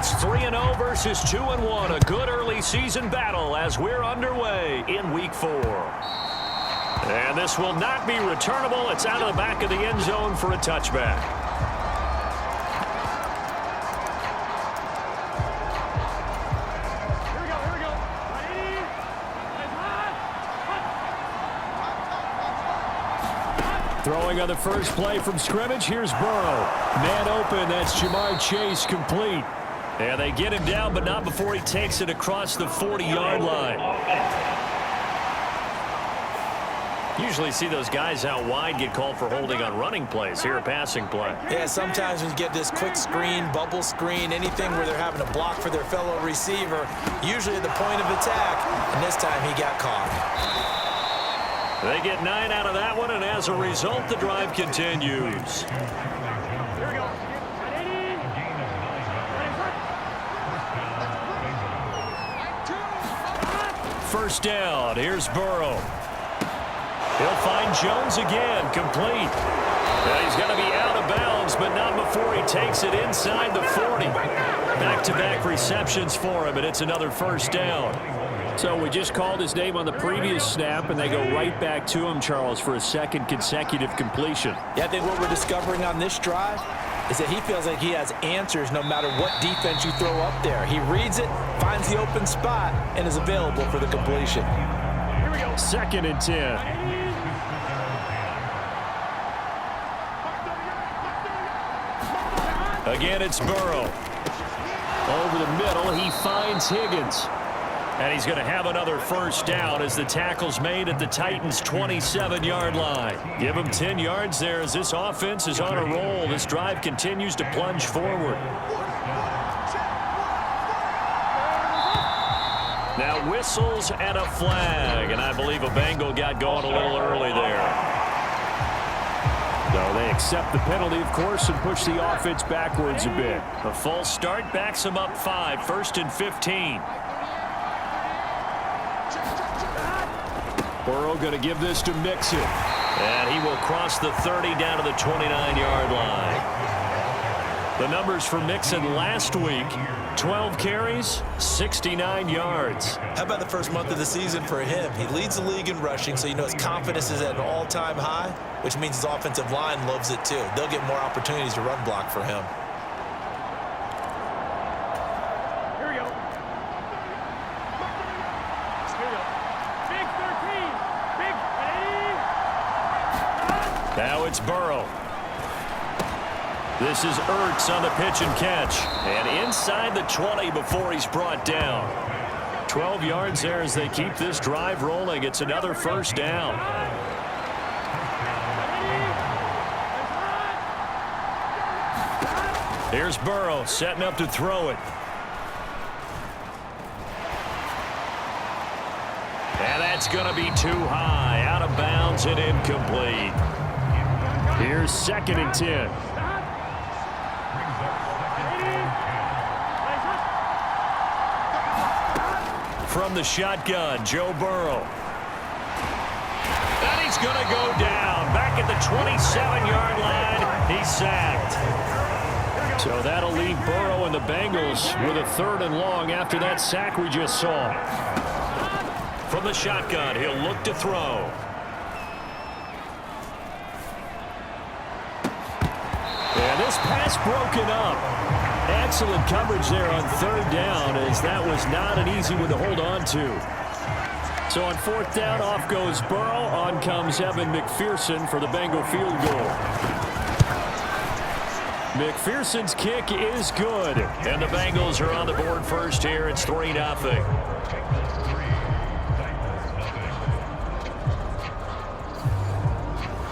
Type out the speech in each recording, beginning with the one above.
It's 3-0 versus 2-1. A good early season battle as we're underway in Week 4. And this will not be returnable. It's out of the back of the end zone for a touchback. Throwing on the first play from scrimmage, here's Burrow. Man open, that's Jamar Chase complete. And they get him down, but not before he takes it across the 40-yard line. Usually see those guys out wide get called for holding on running plays. Here a passing play. Yeah, sometimes when you get this quick screen, bubble screen, anything where they're having to block for their fellow receiver, usually at the point of attack, and this time he got caught. They get 9 out of that one, and as a result, the drive continues. First down, here's Burrow. He'll find Jones again, complete. And he's going to be out of bounds, but not before he takes it inside the 40. Back-to-back receptions for him, and it's another first down. So we just called his name on the previous snap, and they go right back to him, Charles, for a second consecutive completion. Yeah, I think what we're discovering on this drive is that he feels like he has answers no matter what defense you throw up there. He reads it, finds the open spot, and is available for the completion. Here we go. 2nd and 10. Again, it's Burrow. Over the middle, he finds Higgins. And he's going to have another first down as the tackle's made at the Titans' 27-yard line. Give him 10 yards there as this offense is on a roll. This drive continues to plunge forward. Now whistles and a flag. And I believe a Bengal got going a little early there. So they accept the penalty, of course, and push the offense backwards a bit. A false start backs them up 5. 1st and 15. Burrow going to give this to Mixon. And he will cross the 30 down to the 29-yard line. The numbers for Mixon last week, 12 carries, 69 yards. How about the first month of the season for him? He leads the league in rushing, so you know his confidence is at an all-time high, which means his offensive line loves it too. They'll get more opportunities to run block for him. Now it's Burrow. This is Ertz on the pitch and catch. And inside the 20 before he's brought down. 12 yards there as they keep this drive rolling. It's another first down. Here's Burrow setting up to throw it. And that's going to be too high. Out of bounds and incomplete. Here's 2nd and 10. From the shotgun, Joe Burrow. And he's going to go down. Back at the 27-yard line, he's sacked. So that'll leave Burrow and the Bengals with a 3rd and long after that sack we just saw. From the shotgun, he'll look to throw. And this pass broken up. Excellent coverage there on 3rd down, as that was not an easy one to hold on to. So on 4th down, off goes Burrow. On comes Evan McPherson for the Bengal field goal. McPherson's kick is good. And the Bengals are on the board first here. It's 3-0.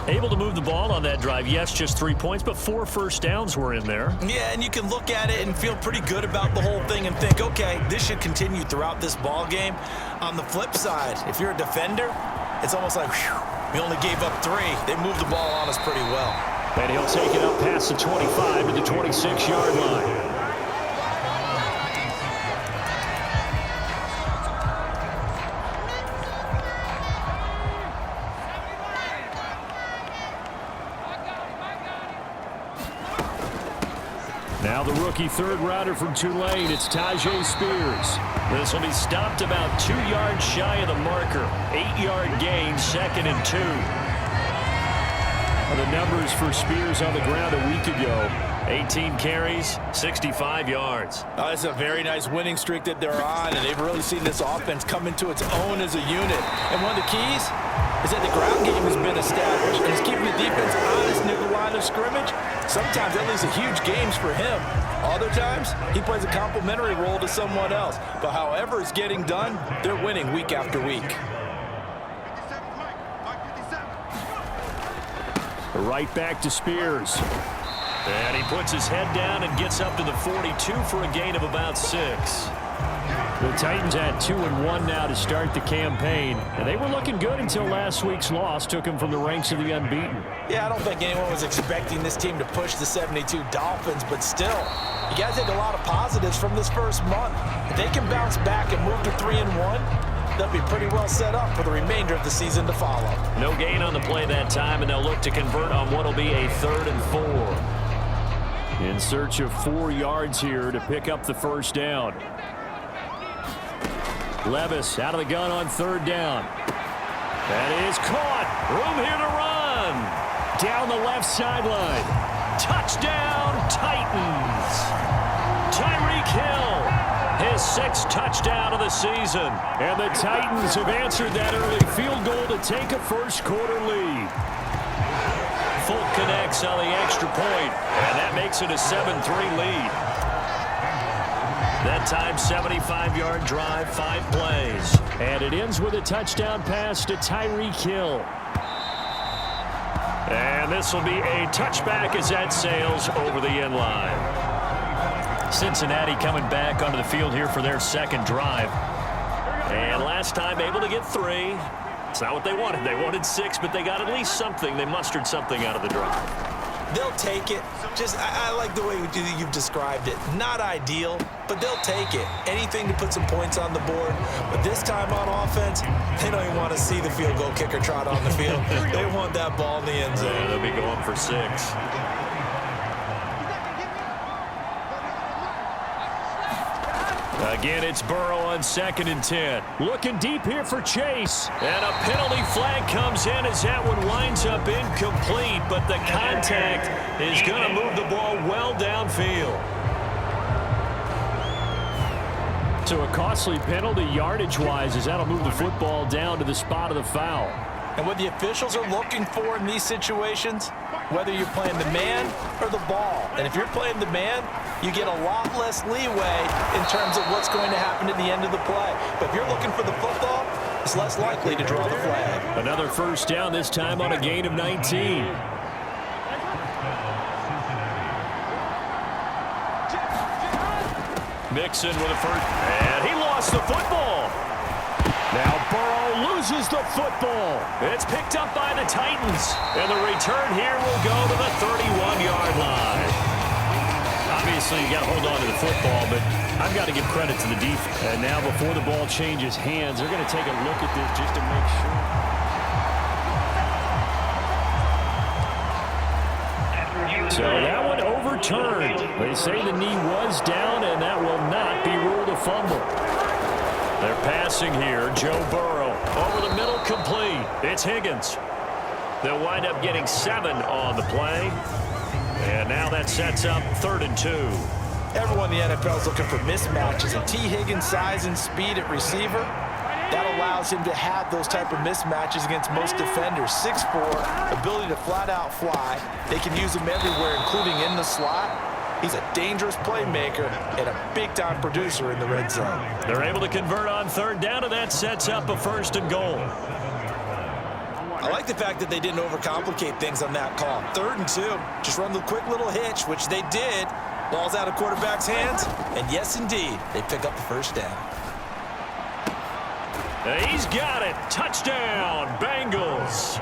Able to move the ball on that drive. Yes, just 3 points, but 4 first downs were in there. Yeah, and you can look at it and feel pretty good about the whole thing and think, okay, this should continue throughout this ball game. On the flip side, if you're a defender, it's almost like, whew, we only gave up 3. They moved the ball on us pretty well. And he'll take it up past the 25 to the 26-yard line. Now the rookie third rounder from Tulane, it's Tajay Spears. This will be stopped about 2 yards shy of the marker. 8-yard gain, 2nd and 2. The numbers for Spears on the ground a week ago. 18 carries, 65 yards. It's a very nice winning streak that they're on, and they've really seen this offense come into its own as a unit. And one of the keys is that the ground game has been established, and it's keeping the defense honest near the line of scrimmage. Sometimes that leads to huge games for him. Other times, he plays a complementary role to someone else. But however it's getting done, they're winning week after week. Right back to Spears. And he puts his head down and gets up to the 42 for a gain of about 6. The Titans had 2-1 now to start the campaign, and they were looking good until last week's loss took them from the ranks of the unbeaten. Yeah, I don't think anyone was expecting this team to push the 72 Dolphins, but still, you got to take a lot of positives from this first month. If they can bounce back and move to 3-1, they'll be pretty well set up for the remainder of the season to follow. No gain on the play that time, and they'll look to convert on what will be a 3rd and 4. In search of 4 yards here to pick up the first down. Levis out of the gun on 3rd down. That is caught. Room here to run. Down the left sideline. Touchdown, Titans. Tyreek Hill, his 6th touchdown of the season. And the Titans have answered that early field goal to take a first-quarter lead. Folk connects on the extra point, and that makes it a 7-3 lead. That time, 75-yard drive, 5 plays. And it ends with a touchdown pass to Tyreek Hill. And this will be a touchback as that sails over the end line. Cincinnati coming back onto the field here for their 2nd drive. And last time able to get 3. It's not what they wanted. They wanted 6, but they got at least something. They mustered something out of the drive. They'll take it. I like the way you've described it. Not ideal, but they'll take it. Anything to put some points on the board. But this time on offense, they don't even want to see the field goal kicker trot on the field. They want that ball in the end zone. Yeah, they'll be going for 6. Again, it's Burrow on 2nd and 10. Looking deep here for Chase. And a penalty flag comes in as that one winds up incomplete, but the contact is going to move the ball well downfield. So a costly penalty yardage-wise as that'll move the football down to the spot of the foul. And what the officials are looking for in these situations, whether you're playing the man or the ball. And if you're playing the man, you get a lot less leeway in terms of what's going to happen at the end of the play. But if you're looking for the football, it's less likely to draw the flag. Another first down, this time on a gain of 19. Mixon with a first, and he lost the football. Now Burrow loses the football. It's picked up by the Titans. And the return here will go to the 31-yard line. Obviously, you got to hold on to the football, but I've got to give credit to the defense. And now before the ball changes hands, they're going to take a look at this just to make sure. So that one overturned. They say the knee was down, and that will not be ruled a fumble. They're passing here. Joe Burrow over the middle, complete. It's Higgins. They'll wind up getting 7 on the play. And now that sets up 3rd and 2. Everyone in the NFL is looking for mismatches. And T. Higgins' size and speed at receiver, that allows him to have those type of mismatches against most defenders. 6'4", ability to flat-out fly. They can use him everywhere, including in the slot. He's a dangerous playmaker and a big-time producer in the red zone. They're able to convert on 3rd down, and that sets up a 1st and goal. I like the fact that they didn't overcomplicate things on that call. 3rd and 2, just run the quick little hitch, which they did. Ball's out of quarterback's hands, and yes, indeed, they pick up the first down. He's got it. Touchdown, Bengals.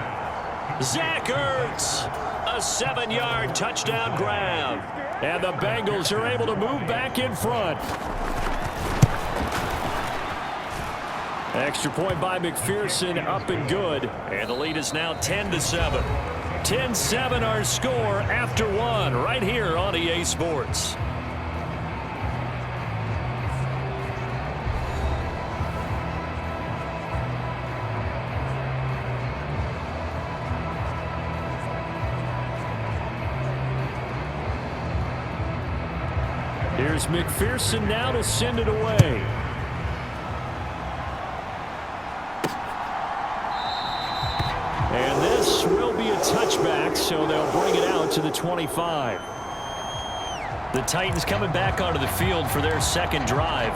Zach Ertz, a 7-yard touchdown grab. And the Bengals are able to move back in front. Extra point by McPherson, up and good. And the lead is now 10-7. 10-7 our score after 1 right here on EA Sports. Here's McPherson now to send it away. And this will be a touchback, so they'll bring it out to the 25. The Titans coming back onto the field for their second drive.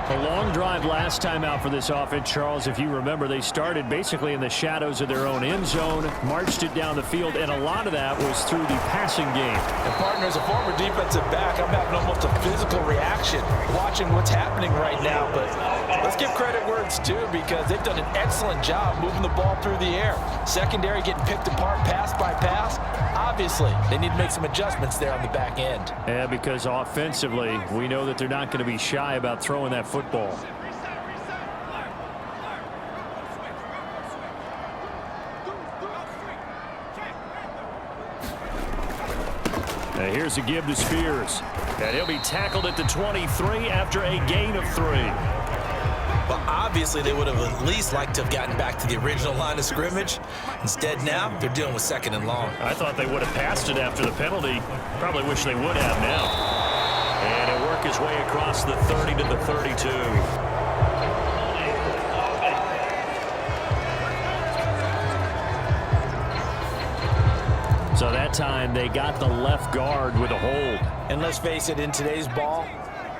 A long drive last time out for this offense, Charles. If you remember, they started basically in the shadows of their own end zone, marched it down the field, and a lot of that was through the passing game. And partner, as a former defensive back, I'm having almost a physical reaction watching what's happening right now. But let's give credit where it's due, because they've done an excellent job moving the ball through the air. Secondary getting picked apart pass by pass. Obviously, they need to make some adjustments there on the back end. Yeah, because offensively, we know that they're not going to be shy about throwing that football. Now here's a give to Spears. And he'll be tackled at the 23 after a gain of 3. Well, obviously, they would have at least liked to have gotten back to the original line of scrimmage. Instead, now, they're dealing with 2nd and long. I thought they would have passed it after the penalty. Probably wish they would have now. And he'll work his way across the 30 to the 32. So that time, they got the left guard with a hold. And let's face it, in today's ball,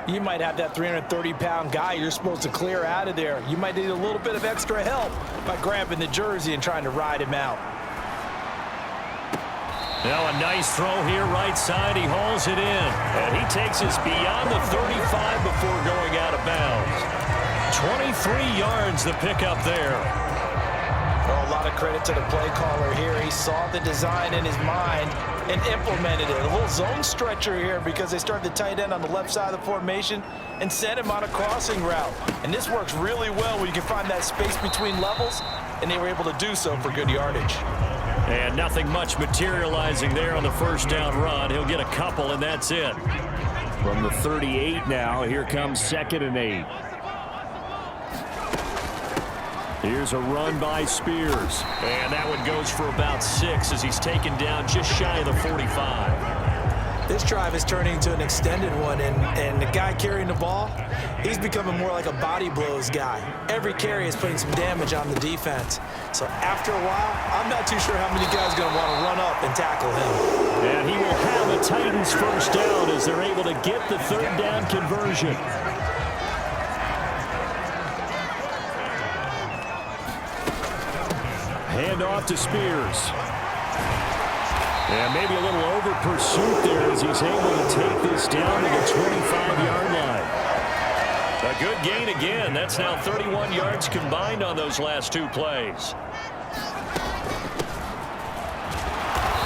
you might have that 330-pound guy you're supposed to clear out of there. You might need a little bit of extra help by grabbing the jersey and trying to ride him out. Now a nice throw here right side. He hauls it in. And he takes us beyond the 35 before going out of bounds. 23 yards the pickup there. Well, a lot of credit to the play caller here. He saw the design in his mind and implemented it. A little zone stretcher here, because they started the tight end on the left side of the formation and sent him on a crossing route. And this works really well when you can find that space between levels, and they were able to do so for good yardage. And nothing much materializing there on the first down run. He'll get a couple, and that's it. From the 38 now, here comes 2nd and 8. Here's a run by Spears. And that one goes for about 6 as he's taken down just shy of the 45. This drive is turning into an extended one, and the guy carrying the ball, he's becoming more like a body blows guy. Every carry is putting some damage on the defense. So after a while, I'm not too sure how many guys are going to want to run up and tackle him. And he will have a Titans first down as they're able to get the 3rd down conversion. Hand off to Spears. And maybe a little over pursuit there as he's able to take this down to the 25-yard line. A good gain again. That's now 31 yards combined on those last 2 plays.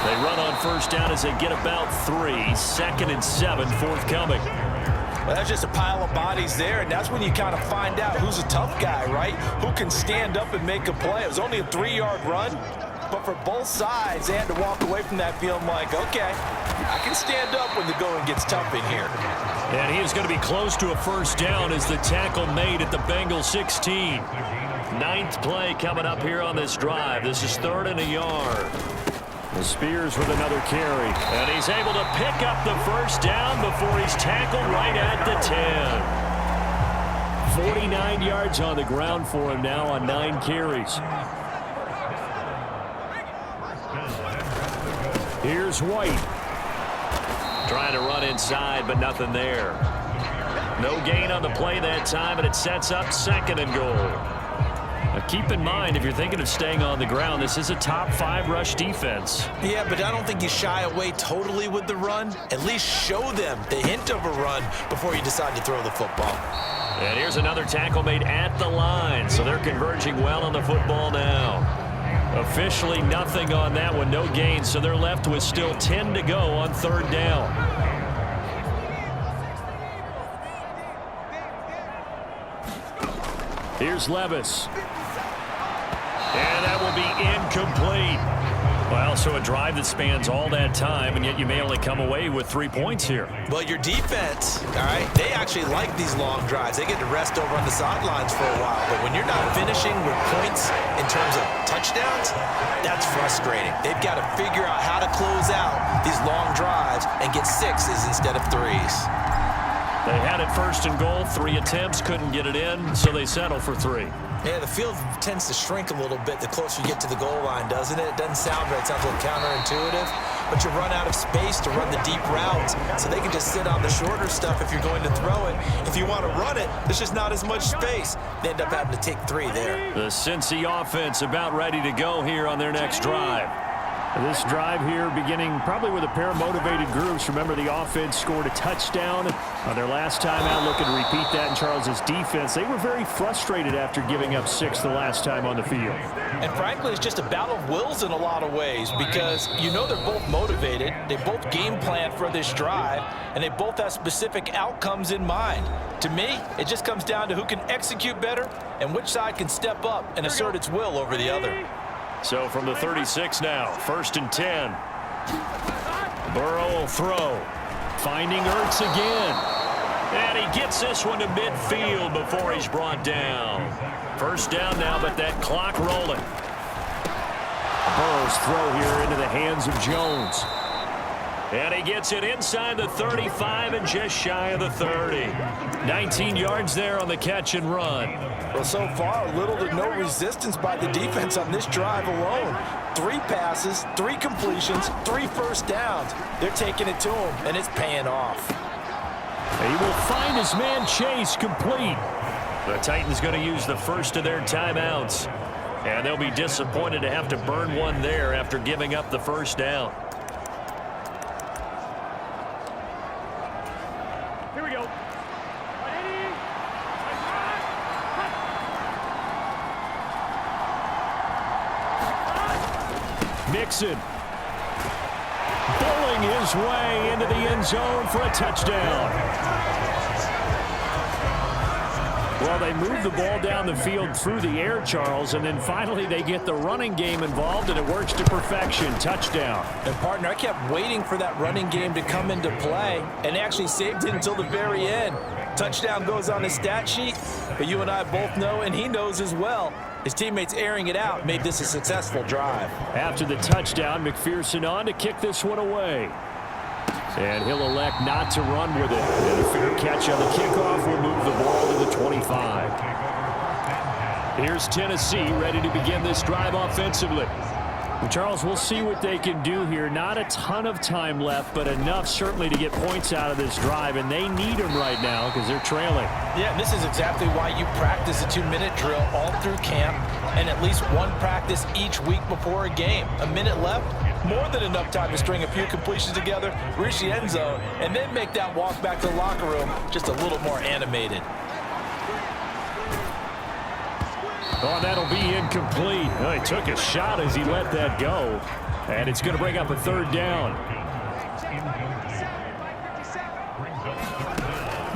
They run on first down as they get about 3. 2nd and 7 forthcoming. Well, that's just a pile of bodies there, and that's when you kind of find out who's a tough guy, right? Who can stand up and make a play. It was only a 3-yard run, but for both sides, they had to walk away from that feeling like, okay, I can stand up when the going gets tough in here. And he is going to be close to a first down as the tackle made at the Bengals 16. 9th play coming up here on this drive. This is 3rd and a yard. Spears with another carry. And he's able to pick up the first down before he's tackled right at the 10. 49 yards on the ground for him now on 9 carries. Here's White. Trying to run inside, but nothing there. No gain on the play that time, and it sets up 2nd and goal. Now keep in mind, if you're thinking of staying on the ground, this is a top 5 rush defense. Yeah, but I don't think you shy away totally with the run. At least show them the hint of a run before you decide to throw the football. And here's another tackle made at the line, so they're converging well on the football now. Officially nothing on that one, no gain, so they're left with still 10 to go on 3rd down. Here's Levis. And that will be incomplete. Well, so a drive that spans all that time, and yet you may only come away with 3 points here. Well, your defense, all right, they actually like these long drives. They get to rest over on the sidelines for a while. But when you're not finishing with points in terms of touchdowns, that's frustrating. They've got to figure out how to close out these long drives and get 6s instead of 3s. They had it first and goal. 3 attempts, couldn't get it in, so they settle for 3. Yeah, the field tends to shrink a little bit the closer you get to the goal line, doesn't it? It doesn't sound right. It sounds a little counterintuitive. But you run out of space to run the deep routes, so they can just sit on the shorter stuff if you're going to throw it. If you want to run it, there's just not as much space. They end up having to take 3 there. The Cincy offense about ready to go here on their next drive. This drive here beginning probably with a pair of motivated groups. Remember, the offense scored a touchdown on their last time out. Looking to repeat that in Charles's defense. They were very frustrated after giving up 6 the last time on the field. And frankly, it's just a battle of wills in a lot of ways because you know they're both motivated. They both game plan for this drive, and they both have specific outcomes in mind. To me, it just comes down to who can execute better and which side can step up and assert its will over the other. So from the 36 now, 1st and 10. Burrow will throw. Finding Ertz again. And he gets this one to midfield before he's brought down. 1st down now, but that clock rolling. Burrow's throw here into the hands of Jones. And he gets it inside the 35 and just shy of the 30. 19 yards there on the catch and run. Well, so far, little to no resistance by the defense on this drive alone. 3 passes, 3 completions, 3 first downs. They're taking it to him, and it's paying off. He will find his man Chase complete. The Titans going to use the first of their timeouts. And they'll be disappointed to have to burn one there after giving up the first down. Mixon bowling his way into the end zone for a touchdown. Well, they move the ball down the field through the air, Charles, and then finally they get the running game involved, and it works to perfection. Touchdown. And, partner, I kept waiting for that running game to come into play and actually saved it until the very end. Touchdown goes on the stat sheet, but you and I both know, and he knows as well, his teammates airing it out made this a successful drive. After the touchdown, McPherson on to kick this one away. And he'll elect not to run with it. And a fair catch on the kickoff will move the ball to the 25. Here's Tennessee ready to begin this drive offensively. Well, Charles, we'll see what they can do here. Not a ton of time left, but enough certainly to get points out of this drive, and they need them right now because they're trailing. Yeah, and this is exactly why you practice a 2-minute drill all through camp and at least one practice each week before a game. A minute left, more than enough time to string a few completions together, reach the end zone, and then make that walk back to the locker room just a little more animated. Oh, that'll be incomplete. Oh, he took a shot as he let that go. And it's going to bring up a 3rd down.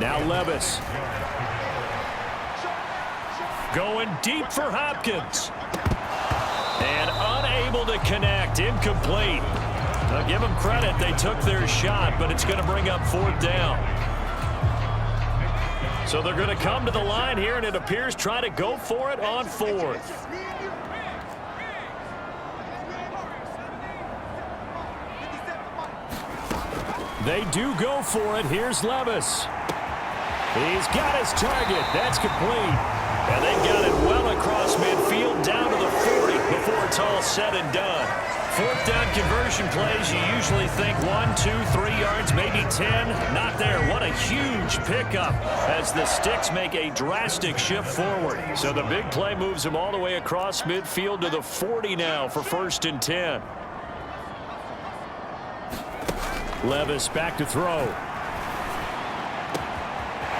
Now Levis. Going deep for Hopkins. And unable to connect. Incomplete. Now give them credit. They took their shot, but it's going to bring up 4th down. So they're going to come to the line here, and it appears try to go for it on 4th. They do go for it. Here's Levis. He's got his target. That's complete. And they got it well across midfield down to the 40 before it's all said and done. 4th down conversion plays, you usually think 1, 2, 3 yards, maybe 10. Not there. What a huge pickup as the Sticks make a drastic shift forward. So the big play moves them all the way across midfield to the 40 now for 1st and 10. Levis back to throw.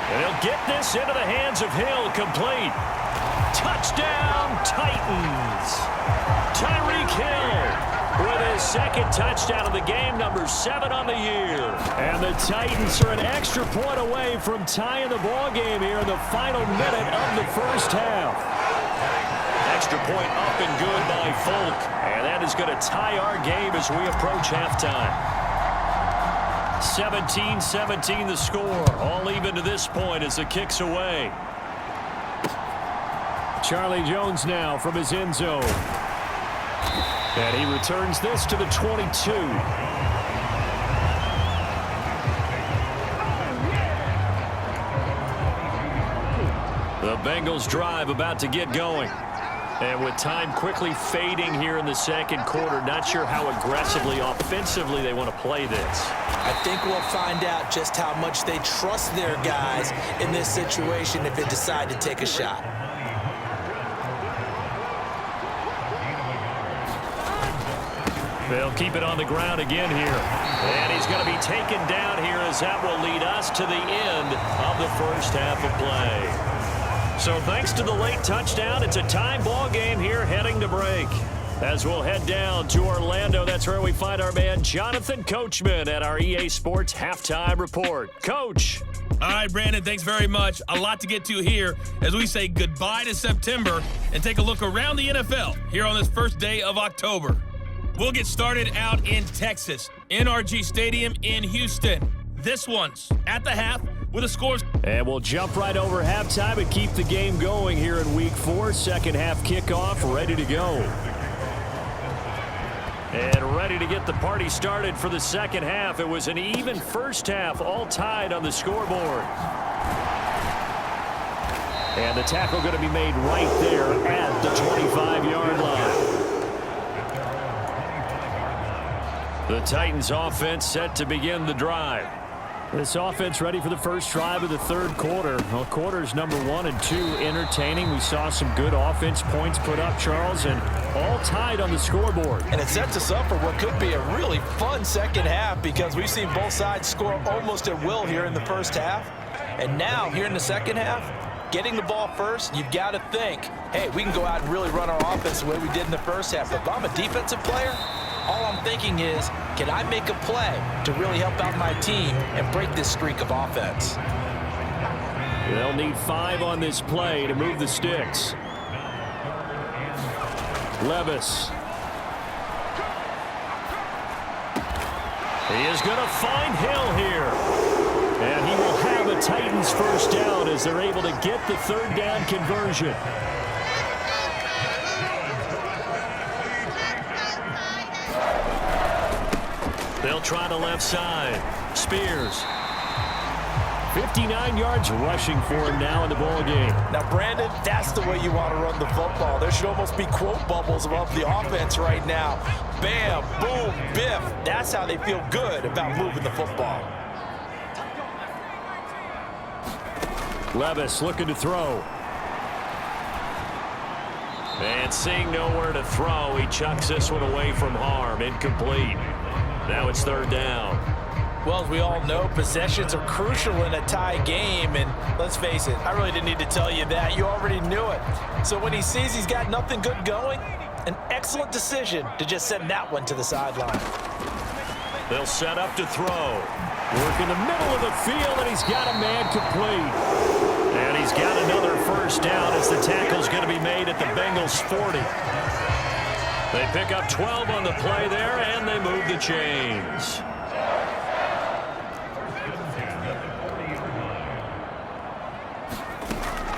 And he'll get this into the hands of Hill, complete. Touchdown, Titans. Tyreek Hill with his 2nd touchdown of the game, number 7 on the year. And the Titans are an extra point away from tying the ball game here in the final minute of the 1st half. Extra point up and good by Folk. And that is going to tie our game as we approach halftime. 17-17 the score. All even to this point as the kick's away. Charlie Jones now from his end zone. And he returns this to the 22. Bengals drive about to get going. And with time quickly fading here in the second quarter, not sure how aggressively, offensively they want to play this. I think we'll find out just how much they trust their guys in this situation if they decide to take a shot. They'll keep it on the ground again here. And he's going to be taken down here as that will lead us to the end of the first half of play. So thanks to the late touchdown, it's a tie ball game here heading to break. As we'll head down to Orlando, that's where we find our man Jonathan Coachman at our EA Sports Halftime Report. Coach. All right, Brandon, thanks very much. A lot to get to here as we say goodbye to September and take a look around the NFL here on this first day of October. We'll get started out in Texas, NRG Stadium in Houston. This one's at the half with a score. And we'll jump right over halftime and keep the game going here in Week 4. Second half kickoff ready to go. And ready to get the party started for the second half. It was an even first half, all tied on the scoreboard. And the tackle going to be made right there at the 25-yard line. The Titans offense set to begin the drive. This offense ready for the first drive of the third quarter. Well, quarters number 1 and 2 entertaining. We saw some good offense points put up, Charles, and all tied on the scoreboard. And it sets us up for what could be a really fun second half because we've seen both sides score almost at will here in the first half. And now, here in the second half, getting the ball first, you've got to think, hey, we can go out and really run our offense the way we did in the first half. But if I'm a defensive player, all I'm thinking is, can I make a play to really help out my team and break this streak of offense? They'll need 5 on this play to move the sticks. Levis. He is going to find Hill here. And he will have a Titans first down as they're able to get the third down conversion. They'll try the left side. Spears. 59 yards rushing for him now in the ball game. Now, Brandon, that's the way you want to run the football. There should almost be quote bubbles above the offense right now. Bam, boom, biff. That's how they feel good about moving the football. Levis looking to throw. And seeing nowhere to throw, he chucks this one away from harm. Incomplete. Now it's third down. Well, as we all know, possessions are crucial in a tie game, and let's face it, I really didn't need to tell you that. You already knew it. So when he sees he's got nothing good going, an excellent decision to just send that one to the sideline. They'll set up to throw. Work in the middle of the field, and he's got a man complete. And he's got another first down as the tackle's going to be made at the Bengals 40. They pick up 12 on the play there, and they move the chains.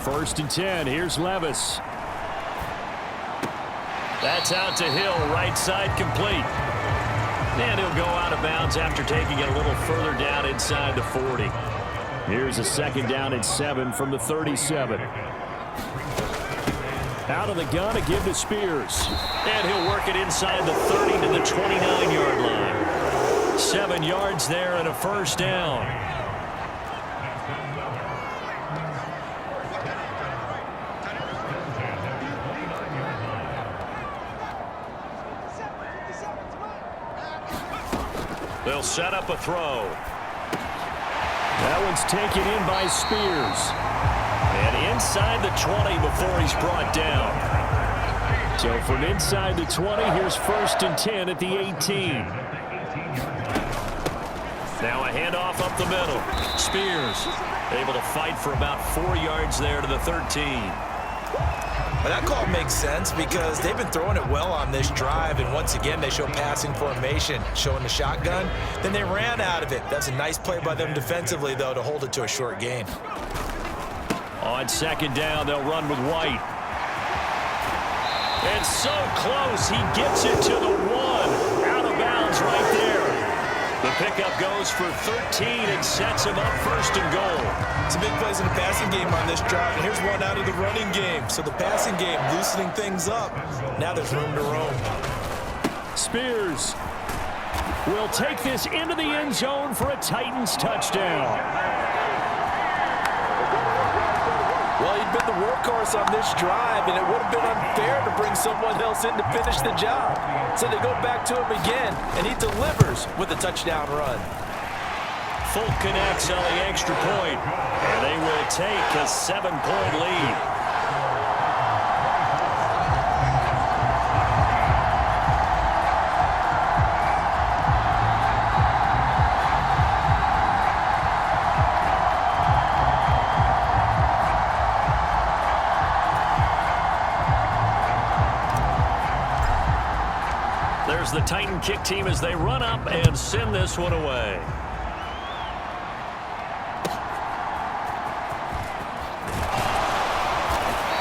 First and 10. Here's Levis. That's out to Hill, right side complete. And he'll go out of bounds after taking it a little further down inside the 40. Here's a second down and 7 from the 37. Out of the gun to give to Spears. And he'll work it inside the 30 to the 29-yard line. 7 yards there and a first down. They'll set up a throw. That one's taken in by Spears. And inside the 20 before he's brought down. So from inside the 20, here's first and 10 at the 18. Now a handoff up the middle. Spears able to fight for about 4 yards there to the 13. Well, that call makes sense because they've been throwing it well on this drive, and once again they show passing formation, showing the shotgun. Then they ran out of it. That's a nice play by them defensively, though, to hold it to a short gain. On second down, they'll run with White. And so close, he gets it to the 1. Out of bounds right there. The pickup goes for 13 and sets him up first and goal. Some big plays in the passing game on this drive, and here's one out of the running game. So the passing game loosening things up. Now there's room to roam. Spears will take this into the end zone for a Titans touchdown. Well, he'd been the workhorse on this drive, and it would have been unfair to bring someone else in to finish the job. So they go back to him again, and he delivers with a touchdown run. Folk connects on the extra point, and they will take a 7-point lead. There's the Titan kick team as they run up and send this one away.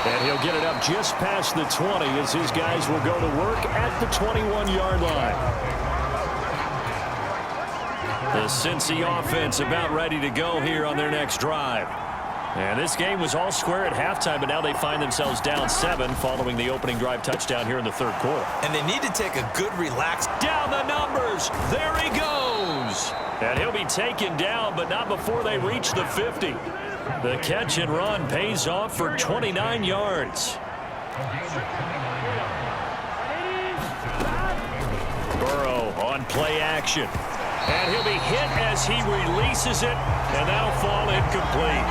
And he'll get it up just past the 20 as his guys will go to work at the 21-yard line. The Cincy offense about ready to go here on their next drive. And this game was all square at halftime, but now they find themselves down 7 following the opening drive touchdown here in the third quarter. And they need to take a good relax. Down the numbers. There he goes. And he'll be taken down, but not before they reach the 50. The catch and run pays off for 29 yards. Burrow on play action. And he'll be hit as he releases it, and that'll fall incomplete.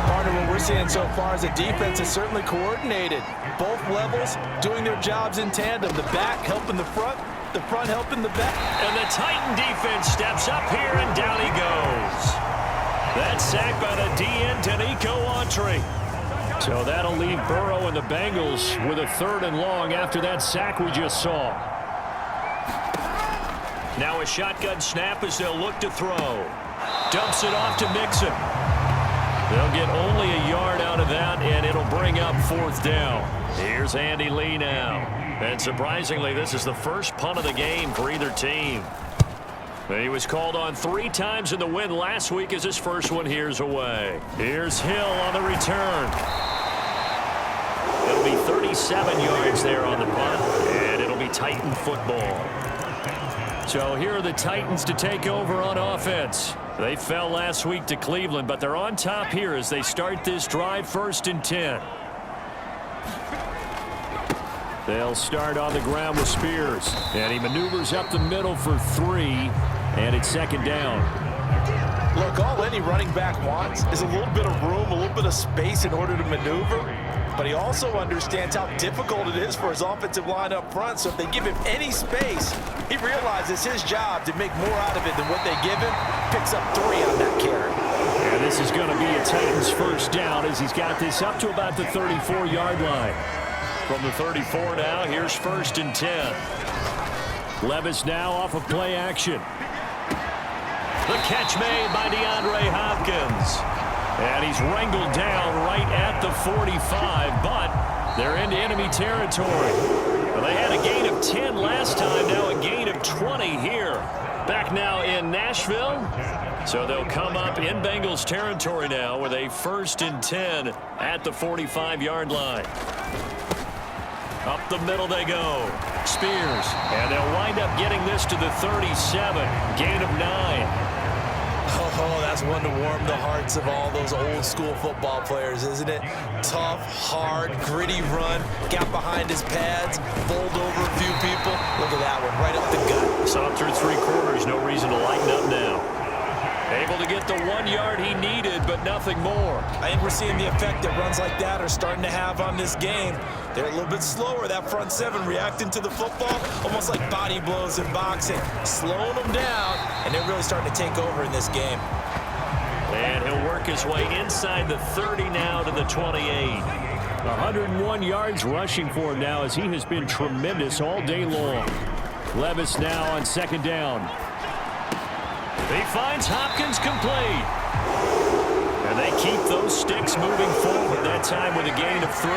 Partner, what we're seeing so far is the defense is certainly coordinated. Both levels doing their jobs in tandem. The back helping the front helping the back. And the Titan defense steps up here, and down he goes. That's sacked by the DN, Tanico Autry. So that'll leave Burrow and the Bengals with a 3rd and long after that sack we just saw. Now a shotgun snap as they'll look to throw. Dumps it off to Mixon. They'll get only a yard out of that, and it'll bring up 4th down. Here's Andy Lee now. And surprisingly, this is the first punt of the game for either team. He was called on 3 times in the win last week as his first one here's away. Here's Hill on the return. It'll be 37 yards there on the punt, and it'll be Titan football. So here are the Titans to take over on offense. They fell last week to Cleveland, but they're on top here as they start this drive 1st and 10. They'll start on the ground with Spears, and he maneuvers up the middle for 3, and it's 2nd down. Look, all any running back wants is a little bit of room, a little bit of space in order to maneuver, but he also understands how difficult it is for his offensive line up front, so if they give him any space, he realizes his job to make more out of it than what they give him, picks up 3 on that carry. And this is going to be a Titans 1st down as he's got this up to about the 34-yard line. From the 34 now, here's 1st and 10. Levis now off of play action. The catch made by DeAndre Hopkins. And he's wrangled down right at the 45, but they're into enemy territory. Well, they had a gain of 10 last time, now a gain of 20 here. Back now in Nashville. So they'll come up in Bengals territory now with a 1st and 10 at the 45-yard line. Up the middle they go. Spears. And they'll wind up getting this to the 37. Gain of 9. Oh, that's one to warm the hearts of all those old school football players, isn't it? Tough, hard, gritty run. Got behind his pads, bowled over a few people. Look at that one, right up the gut. Saw through 3 quarters, no reason to lighten up now. Able to get the 1 yard he needed, but nothing more. I think we're seeing the effect that runs like that are starting to have on this game. They're a little bit slower, that front 7 reacting to the football, almost like body blows in boxing, slowing them down, and they're really starting to take over in this game. And he'll work his way inside the 30 now to the 28. 101 yards rushing for him now as he has been tremendous all day long. Levis now on 2nd down. He finds Hopkins complete. And they keep those sticks moving forward, that time with a gain of 3.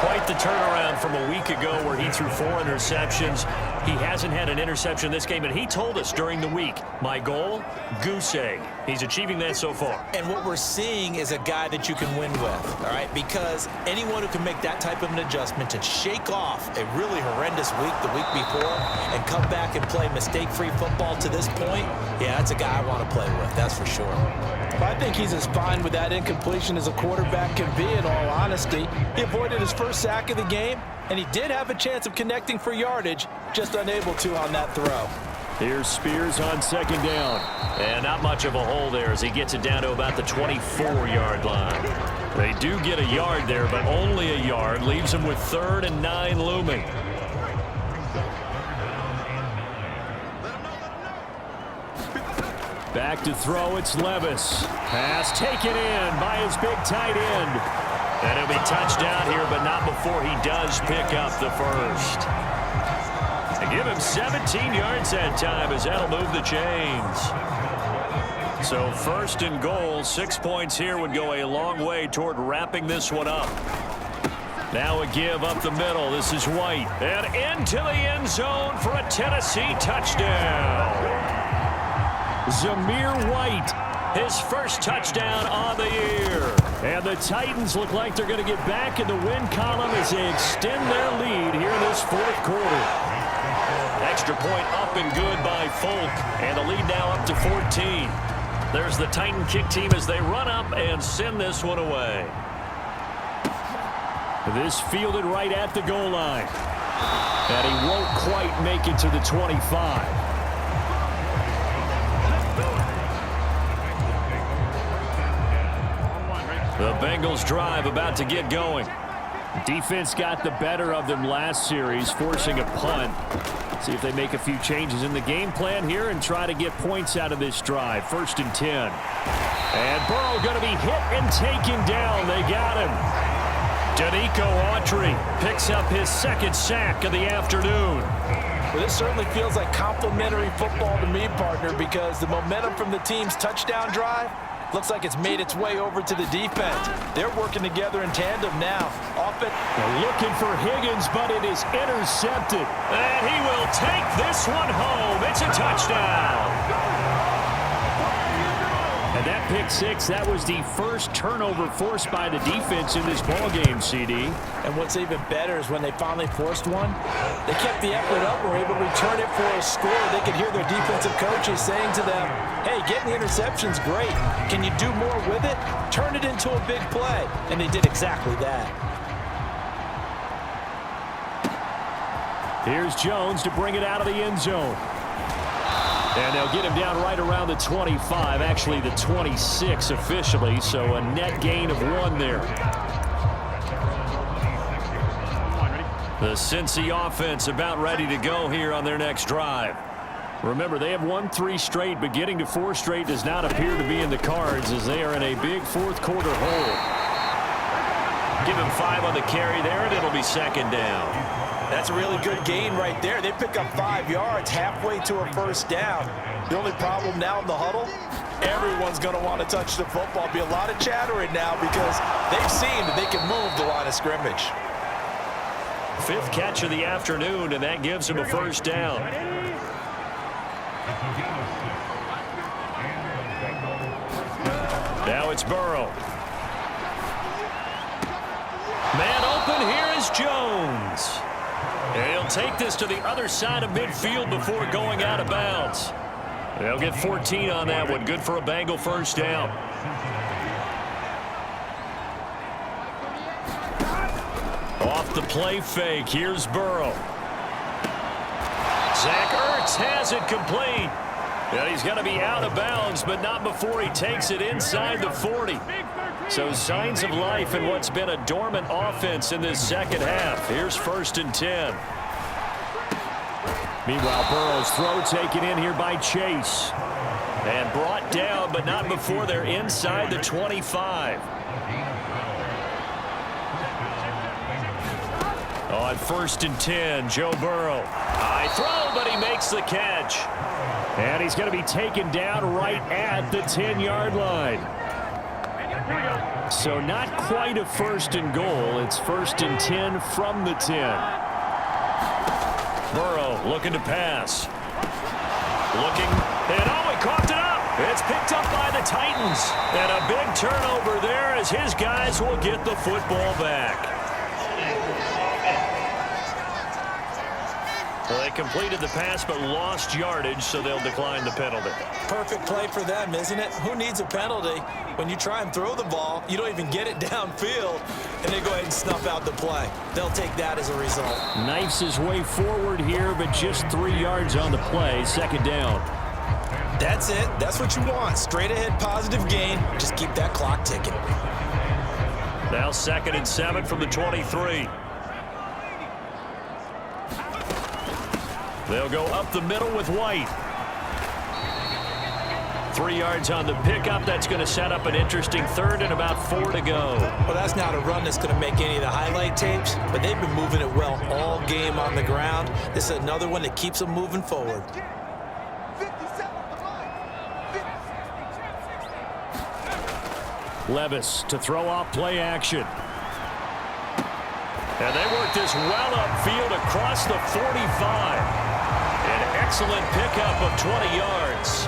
Quite the turnaround from a week ago where he threw 4 interceptions. He hasn't had an interception this game, and he told us during the week, my goal, goose egg. He's achieving that so far. And what we're seeing is a guy that you can win with, all right? Because anyone who can make that type of an adjustment to shake off a really horrendous week the week before and come back and play mistake-free football to this point, yeah, that's a guy I want to play with, that's for sure. I think he's as fine with that incompletion as a quarterback can be, in all honesty. He avoided his first sack of the game, and he did have a chance of connecting for yardage, just unable to on that throw. Here's Spears on second down. And not much of a hole there as he gets it down to about the 24-yard line. They do get a yard there, but only a yard. Leaves him with 3rd and 9 looming. Back to throw, it's Levis. Pass taken in by his big tight end. And it'll be touchdown here, but not before he does pick up the first. They give him 17 yards that time as that'll move the chains. So 1st and goal, 6 points here would go a long way toward wrapping this one up. Now a give up the middle. This is White. And into the end zone for a Tennessee touchdown. Zamir White, his first touchdown on the year. And the Titans look like they're going to get back in the win column as they extend their lead here in this 4th quarter. Extra point up and good by Folk. And the lead now up to 14. There's the Titan kick team as they run up and send this one away. This fielded right at the goal line. And he won't quite make it to the 25. The Bengals drive about to get going. Defense got the better of them last series, forcing a punt. See if they make a few changes in the game plan here and try to get points out of this drive. 1st and 10. And Burrow going to be hit and taken down. They got him. Danico Autry picks up his 2nd sack of the afternoon. Well, this certainly feels like complimentary football to me, partner, because the momentum from the team's touchdown drive looks like it's made its way over to the defense. They're working together in tandem now. They're looking for Higgins, but it is intercepted. And he will take this one home. It's a touchdown. And that pick 6, that was the first turnover forced by the defense in this ballgame, CD. And what's even better is when they finally forced one, they kept the effort up, were able to return it for a score. They could hear their defensive coaches saying to them, hey, getting the interception's great. Can you do more with it? Turn it into a big play. And they did exactly that. Here's Jones to bring it out of the end zone. And they'll get him down right around the 25, actually the 26 officially, so a net gain of 1 there. The Cincy offense about ready to go here on their next drive. Remember, they have won 3 straight, but getting to 4 straight does not appear to be in the cards as they are in a big 4th quarter hole. Give him 5 on the carry there, and it'll be 2nd down. That's a really good gain right there. They pick up 5 yards halfway to a 1st down. The only problem now in the huddle, everyone's going to want to touch the football. Be a lot of chattering now because they've seen that they can move the line of scrimmage. 5th catch of the afternoon, and that gives him a 1st down. Now it's Burrow. Man open, here is Jones. And he'll take this to the other side of midfield before going out of bounds. They'll get 14 on that one. Good for a Bengal 1st down. Off the play fake, here's Burrow. Zach Ertz has it complete. And he's going to be out of bounds, but not before he takes it inside the 40. So signs of life in what's been a dormant offense in this 2nd half. Here's 1st and 10. Meanwhile, Burrow's throw taken in here by Chase. And brought down, but not before they're inside the 25. On 1st and 10, Joe Burrow. High throw, but he makes the catch. And he's going to be taken down right at the 10-yard line. So not quite a 1st and goal. It's 1st and 10 from the 10. Burrow looking to pass. Looking, and oh, he coughed it up. It's picked up by the Titans. And a big turnover there as his guys will get the football back. Well, they completed the pass but lost yardage, so they'll decline the penalty. Perfect play for them, isn't it? Who needs a penalty? When you try and throw the ball, you don't even get it downfield, and they go ahead and snuff out the play. They'll take that as a result. Knifes his way forward here, but just 3 yards on the play. 2nd down. That's it. That's what you want. Straight ahead positive gain. Just keep that clock ticking. Now 2nd and 7 from the 23. They'll go up the middle with White. 3 yards on the pickup. That's going to set up an interesting 3rd and about 4 to go. Well, that's not a run that's going to make any of the highlight tapes, but they've been moving it well all game on the ground. This is another one that keeps them moving forward. Levis to throw off play action. And they work this well upfield across the 45. An excellent pickup of 20 yards.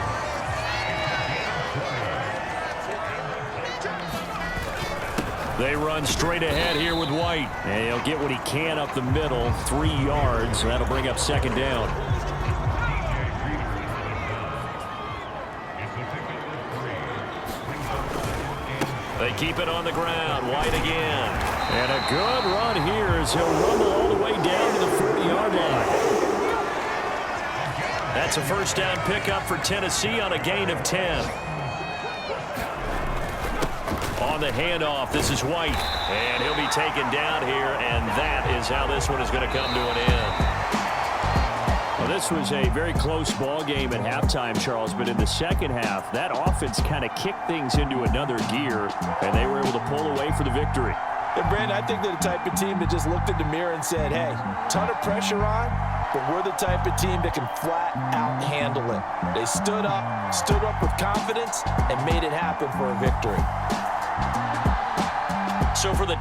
They run straight ahead here with White. And he'll get what he can up the middle. 3 yards. That'll bring up 2nd down. They keep it on the ground. White again. And a good run here as he'll rumble all the way down to the 40-yard line. That's a 1st down pickup for Tennessee on a gain of 10. On the handoff, this is White. And he'll be taken down here, and that is how this one is going to come to an end. Well, this was a very close ball game at halftime, Charles, but in the 2nd half, that offense kind of kicked things into another gear, and they were able to pull away for the victory. And Brandon, I think they're the type of team that just looked in the mirror and said, hey, ton of pressure on, but we're the type of team that can flat out handle it. They stood up with confidence, and made it happen for a victory. So for the